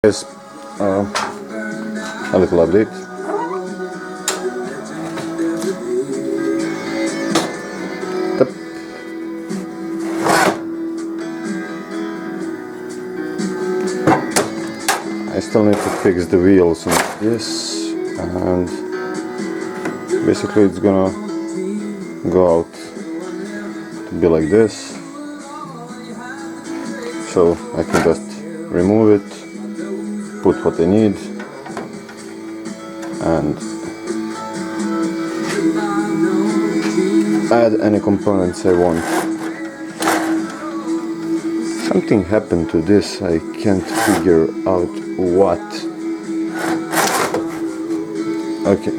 Is a little update. Yep. I still need to fix the wheels on this, and basically it's gonna go out to be like this, so I can just remove it, put what I need, and add any components I want. Something happened to this, I can't figure out what. Okay.